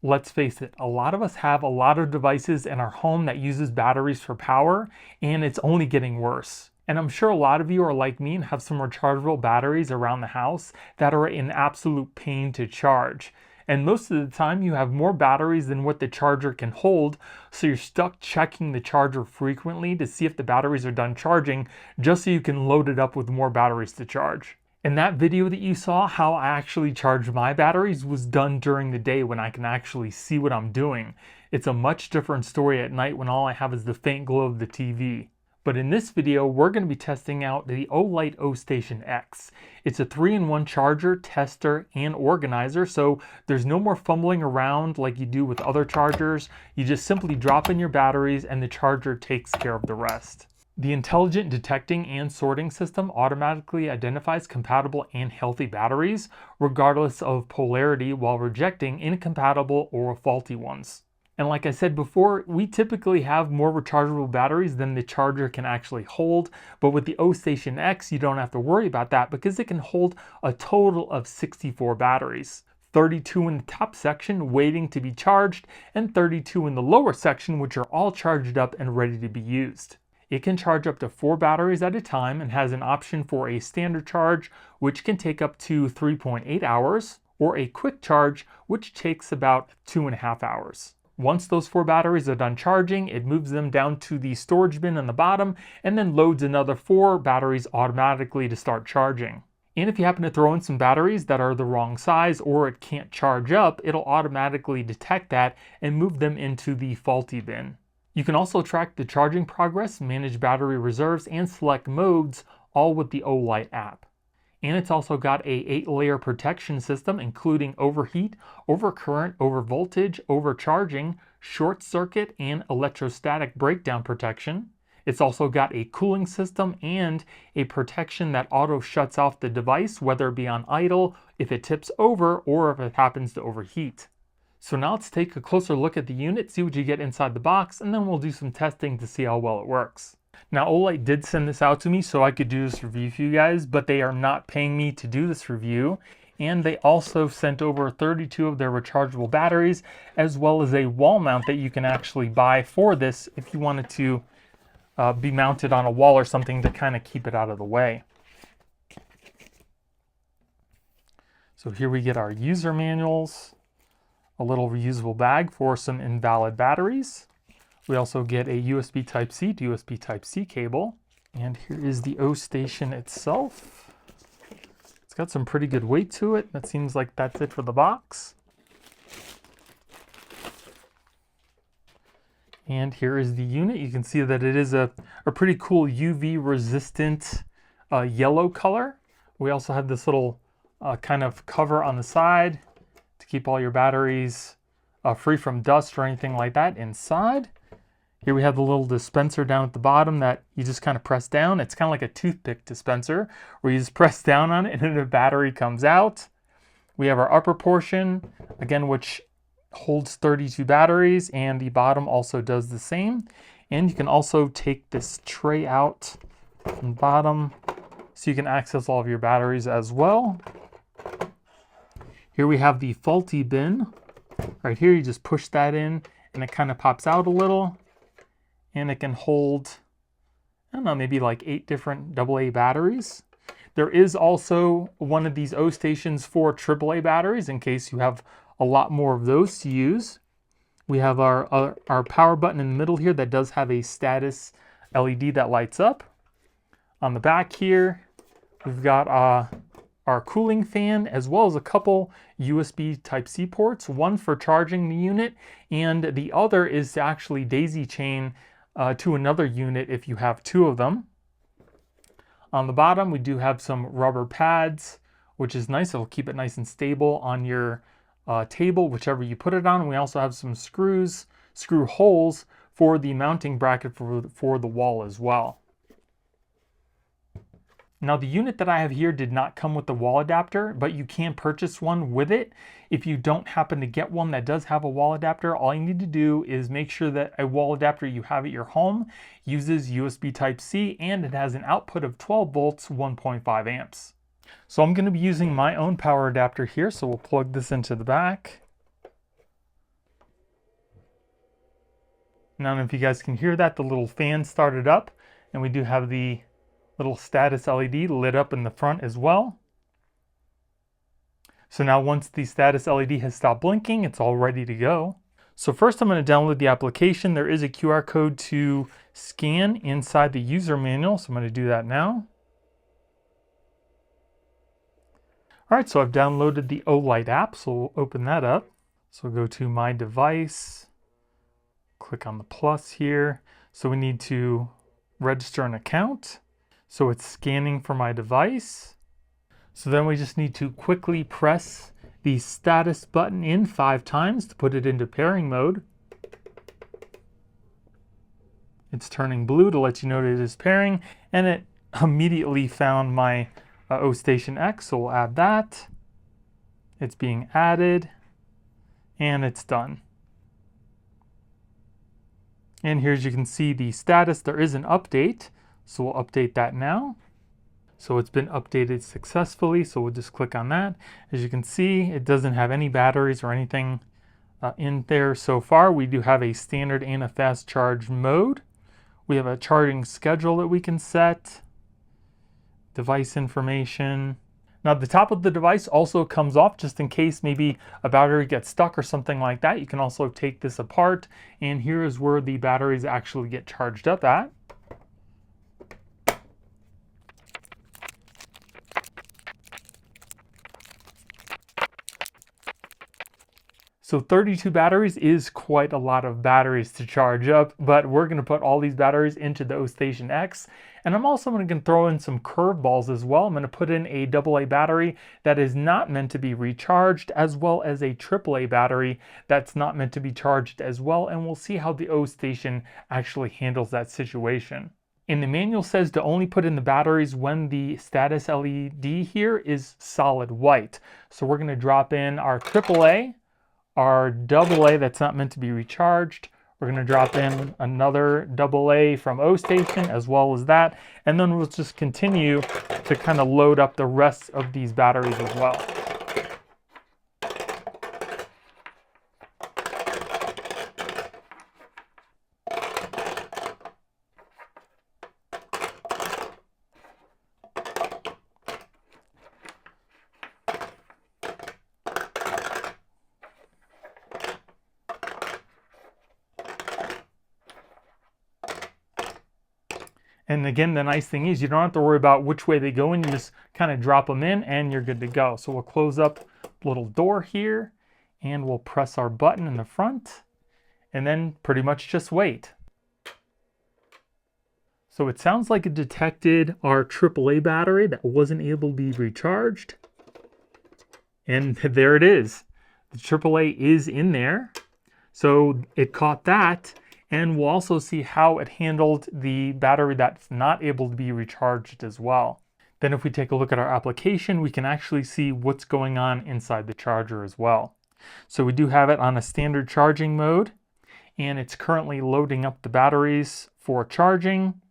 Let's face it, a lot of us have a lot of devices in our home that uses batteries for power, and it's only getting worse. And I'm sure a lot of you are like me and have some rechargeable batteries around the house that are an absolute pain to charge. And most of the time you have more batteries than what the charger can hold, so you're stuck checking the charger frequently to see if the batteries are done charging, just so you can load it up with more batteries to charge. And that video that you saw, how I actually charge my batteries, was done during the day when I can actually see what I'm doing. It's a much different story at night when all I have is the faint glow of the TV. But in this video, we're going to be testing out the OLIGHT OStation X. It's a 3-in-1 charger, tester, and organizer, so there's no more fumbling around like you do with other chargers. You just simply drop in your batteries and the charger takes care of the rest. The intelligent detecting and sorting system automatically identifies compatible and healthy batteries, regardless of polarity, while rejecting incompatible or faulty ones. And like I said before, we typically have more rechargeable batteries than the charger can actually hold, but with the OStation X, you don't have to worry about that because it can hold a total of 64 batteries. 32 in the top section waiting to be charged, and 32 in the lower section, which are all charged up and ready to be used. It can charge up to 4 batteries at a time and has an option for a standard charge, which can take up to 3.8 hours, or a quick charge, which takes about 2.5 hours. Once those 4 batteries are done charging, it moves them down to the storage bin on the bottom and then loads another 4 batteries automatically to start charging. And if you happen to throw in some batteries that are the wrong size or it can't charge up, it'll automatically detect that and move them into the faulty bin. You can also track the charging progress, manage battery reserves, and select modes, all with the OLIGHT app. And it's also got a 8-layer protection system, including overheat, overcurrent, overvoltage, overcharging, short circuit, and electrostatic breakdown protection. It's also got a cooling system and a protection that auto shuts off the device, whether it be on idle, if it tips over, or if it happens to overheat. So now let's take a closer look at the unit, see what you get inside the box, and then we'll do some testing to see how well it works. Now OLIGHT did send this out to me so I could do this review for you guys, but they are not paying me to do this review. And they also sent over 32 of their rechargeable batteries, as well as a wall mount that you can actually buy for this if you wanted to be mounted on a wall or something to kind of keep it out of the way. So here we get our user manuals, a little reusable bag for some invalid batteries. We also get a USB Type-C to USB Type-C cable. And here is the OStation itself. It's got some pretty good weight to it. That seems like that's it for the box. And here is the unit. You can see that it is a pretty cool UV resistant yellow color. We also have this little kind of cover on the side to keep all your batteries free from dust or anything like that inside. Here we have the little dispenser down at the bottom that you just kind of press down. It's kind of like a toothpick dispenser where you just press down on it and then the battery comes out. We have our upper portion, again, which holds 32 batteries, and the bottom also does the same. And you can also take this tray out from the bottom so you can access all of your batteries as well. Here we have the faulty bin. Right here, you just push that in and it kind of pops out a little. And it can hold, I don't know, maybe like 8 different AA batteries. There is also one of these OStations for AAA batteries in case you have a lot more of those to use. We have our power button in the middle here that does have a status LED that lights up. On the back here, we've got our cooling fan, as well as a couple USB Type-C ports, one for charging the unit, and the other is to actually daisy chain to another unit if you have 2 of them. On the bottom, we do have some rubber pads, which is nice. It'll keep it nice and stable on your table, whichever you put it on. We also have some screw holes for the mounting bracket for the wall as well. Now the unit that I have here did not come with the wall adapter, but you can purchase one with it. If you don't happen to get one that does have a wall adapter, all you need to do is make sure that a wall adapter you have at your home uses USB Type-C and it has an output of 12 volts, 1.5 amps. So I'm going to be using my own power adapter here, so we'll plug this into the back. Now, I don't know if you guys can hear that, the little fan started up, and we do have the little status LED lit up in the front as well. So now once the status LED has stopped blinking, it's all ready to go. So first I'm going to download the application. There is a QR code to scan inside the user manual, so I'm going to do that now. All right, so I've downloaded the OLIGHT app, so we'll open that up. So go to My Device, click on the plus here. So we need to register an account. So it's scanning for my device. So then we just need to quickly press the status button in 5 times to put it into pairing mode. It's turning blue to let you know that it is pairing, and it immediately found my Ostation X, so we'll add that. It's being added, and it's done. And here, as you can see, the status, there is an update, so we'll update that now. So it's been updated successfully, so we'll just click on that. As you can see, it doesn't have any batteries or anything in there so far. We do have a standard and a fast charge mode. We have a charging schedule that we can set. Device information. Now the top of the device also comes off just in case maybe a battery gets stuck or something like that. You can also take this apart, and here is where the batteries actually get charged up at. So 32 batteries is quite a lot of batteries to charge up, but we're going to put all these batteries into the Ostation X. And I'm also going to throw in some curveballs as well. I'm going to put in a AA battery that is not meant to be recharged, as well as a AAA battery that's not meant to be charged as well. And we'll see how the Ostation actually handles that situation. And the manual says to only put in the batteries when the status LED here is solid white. So we're going to drop in our AAA, our AA that's not meant to be recharged. We're going to drop in another AA from Ostation as well as that. And then we'll just continue to kind of load up the rest of these batteries as well. And again, the nice thing is you don't have to worry about which way they go in. You just kind of drop them in and you're good to go. So we'll close up the little door here and we'll press our button in the front and then pretty much just wait. So it sounds like it detected our AAA battery that wasn't able to be recharged. And there it is. The AAA is in there. So it caught that. And we'll also see how it handled the battery that's not able to be recharged as well. Then if we take a look at our application, we can actually see what's going on inside the charger as well. So we do have it on a standard charging mode, and it's currently loading up the batteries for charging.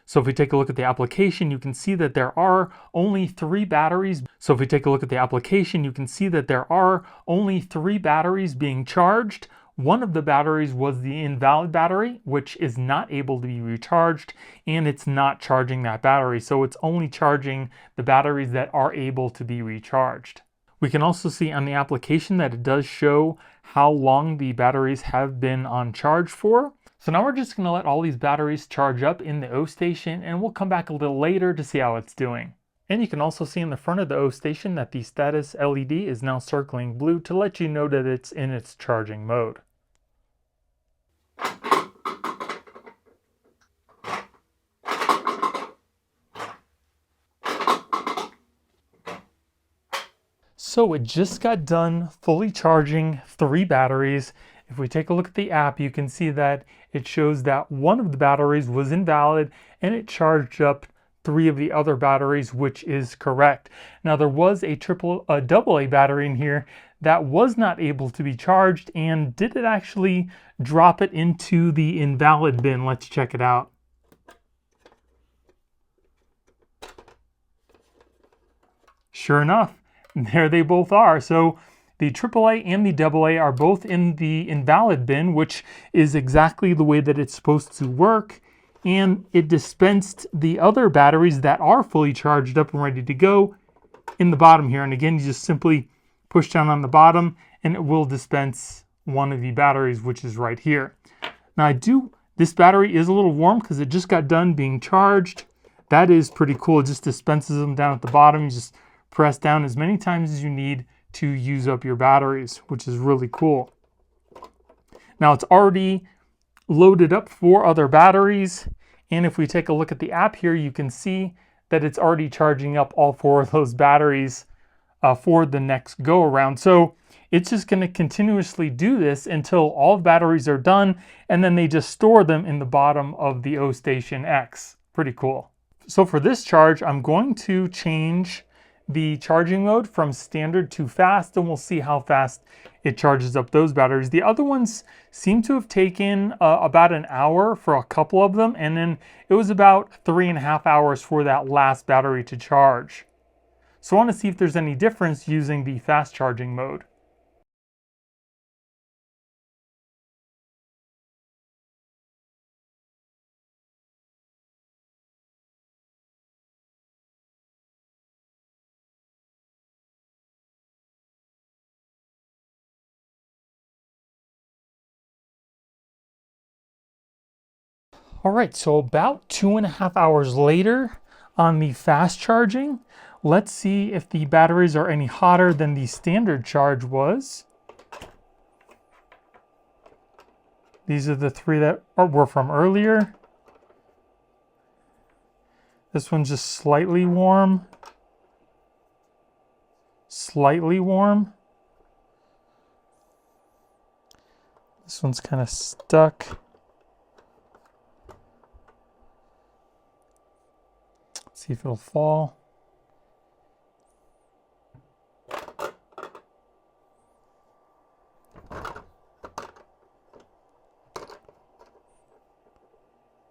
So if we take a look at the application, you can see that there are only 3 batteries. So if we take a look at the application, you can see that there are only 3 batteries being charged. One of the batteries was the invalid battery, which is not able to be recharged, and it's not charging that battery. So it's only charging the batteries that are able to be recharged. We can also see on the application that it does show how long the batteries have been on charge for. So now we're just going to let all these batteries charge up in the Ostation, and we'll come back a little later to see how it's doing. And you can also see in the front of the Ostation that the status LED is now circling blue to let you know that it's in its charging mode. So it just got done fully charging 3 batteries. If we take a look at the app, you can see that it shows that one of the batteries was invalid and it charged up 3 of the other batteries, which is correct. Now there was a AA battery in here that was not able to be charged, and did it actually drop it into the invalid bin? Let's check it out. Sure enough, there they both are. So The AAA and the AA are both in the invalid bin, which is exactly the way that it's supposed to work. And it dispensed the other batteries that are fully charged up and ready to go in the bottom here. And again, you just simply push down on the bottom and it will dispense one of the batteries, which is right here. Now this battery is a little warm because it just got done being charged. That is pretty cool. It just dispenses them down at the bottom. You just press down as many times as you need to use up your batteries, which is really cool. Now it's already loaded up 4 other batteries. And if we take a look at the app here, you can see that it's already charging up all 4 of those batteries for the next go around. So it's just going to continuously do this until all batteries are done, and then they just store them in the bottom of the OStation X. Pretty cool. So for this charge, I'm going to change the charging mode from standard to fast, and we'll see how fast it charges up those batteries. The other ones seem to have taken about an hour for a couple of them, and then it was about 3.5 hours for that last battery to charge. So I want to see if there's any difference using the fast charging mode. All right, so about 2.5 hours later on the fast charging, let's see if the batteries are any hotter than the standard charge was. These are the 3 that were from earlier. This one's just slightly warm. Slightly warm. This one's kind of stuck. See if it'll fall.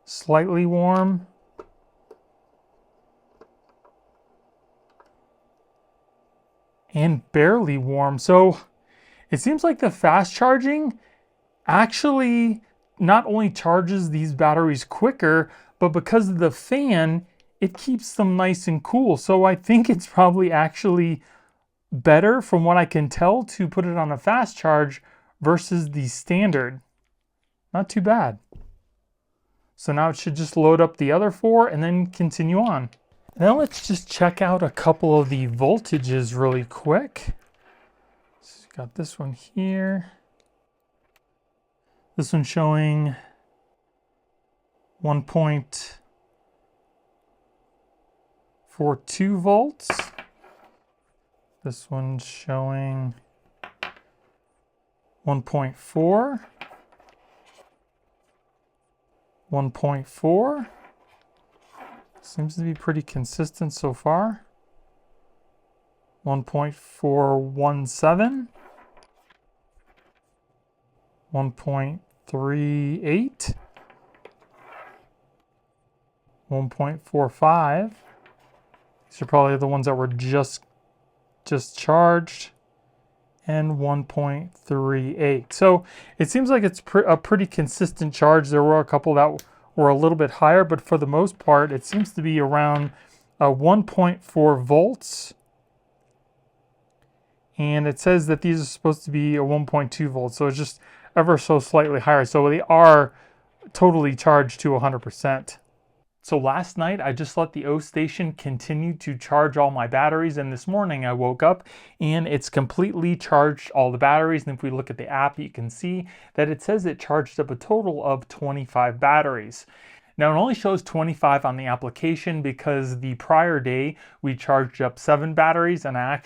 Slightly warm. And barely warm. So it seems like the fast charging actually not only charges these batteries quicker, but because of the fan, it keeps them nice and cool. So I think it's probably actually better, from what I can tell, to put it on a fast charge versus the standard. Not too bad. So now it should just load up the other 4 and then continue on. Now let's just check out a couple of the voltages really quick. So got this one here. This one's showing 1.42 volts. This one's showing 1.4. 1.4. Seems to be pretty consistent so far. 1.417. 1.38. 1.45. These are probably the ones that were just charged. And 1.38. So it seems like it's a pretty consistent charge. There were a couple that were a little bit higher, but for the most part, it seems to be around 1.4 volts. And it says that these are supposed to be a 1.2 volts, so it's just ever so slightly higher. So they are totally charged to 100%. So last night, I just let the OStation continue to charge all my batteries, and this morning I woke up and it's completely charged all the batteries. And if we look at the app, you can see that it says it charged up a total of 25 batteries. Now it only shows 25 on the application because the prior day we charged up 7 batteries, and I had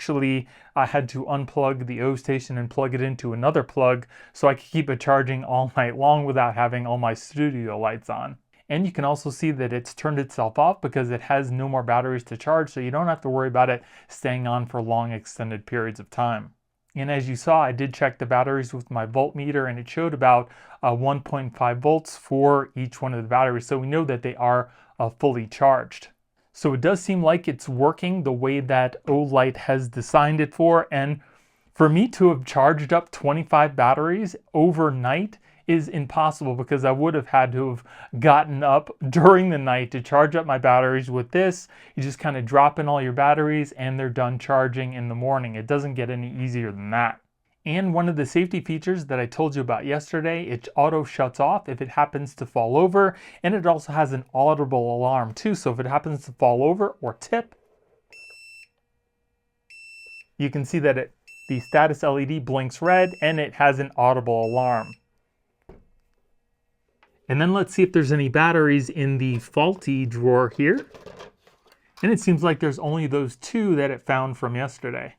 to unplug the OStation and plug it into another plug so I could keep it charging all night long without having all my studio lights on. And you can also see that it's turned itself off because it has no more batteries to charge, so you don't have to worry about it staying on for long extended periods of time. And as you saw, I did check the batteries with my voltmeter, and it showed about 1.5 volts for each one of the batteries, so we know that they are fully charged. So it does seem like it's working the way that OLIGHT has designed it for, and For me to have charged up 25 batteries overnight is impossible because I would have had to have gotten up during the night to charge up my batteries. With this, you just kind of drop in all your batteries and they're done charging in the morning. It doesn't get any easier than that. And one of the safety features that I told you about yesterday, it auto shuts off if it happens to fall over, and it also has an audible alarm too. So if it happens to fall over or tip, you can see that the status LED blinks red and it has an audible alarm. And then let's see if there's any batteries in the faulty drawer here. And it seems like there's only those 2 that it found from yesterday.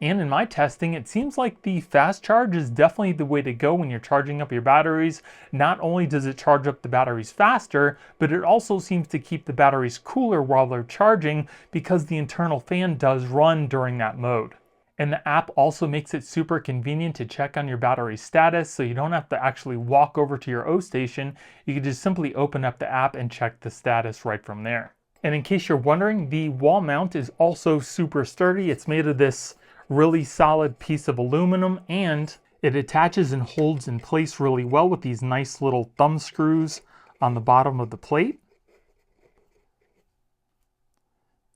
And in my testing, it seems like the fast charge is definitely the way to go when you're charging up your batteries. Not only does it charge up the batteries faster, but it also seems to keep the batteries cooler while they're charging because the internal fan does run during that mode. And the app also makes it super convenient to check on your battery status, so you don't have to actually walk over to your OStation. You can just simply open up the app and check the status right from there. And in case you're wondering, the wall mount is also super sturdy. It's made of this really solid piece of aluminum, and it attaches and holds in place really well with these nice little thumb screws on the bottom of the plate.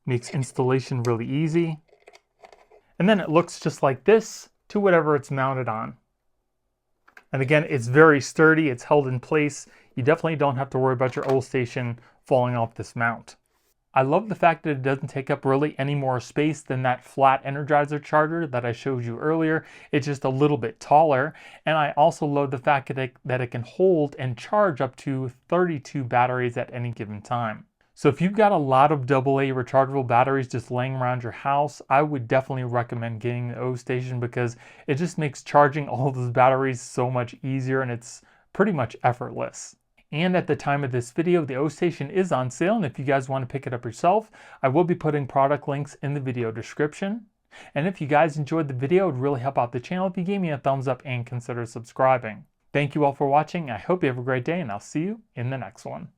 Makes installation really easy. And then it looks just like this to whatever it's mounted on. And again, it's very sturdy, it's held in place. You definitely don't have to worry about your OLIGHT falling off this mount. I love the fact that it doesn't take up really any more space than that flat Energizer charger that I showed you earlier. It's just a little bit taller. And I also love the fact that it can hold and charge up to 32 batteries at any given time. So if you've got a lot of AA rechargeable batteries just laying around your house, I would definitely recommend getting the OStation because it just makes charging all of those batteries so much easier and it's pretty much effortless. And at the time of this video, the OStation is on sale, and if you guys want to pick it up yourself, I will be putting product links in the video description. And if you guys enjoyed the video, it would really help out the channel if you gave me a thumbs up and consider subscribing. Thank you all for watching. I hope you have a great day, and I'll see you in the next one.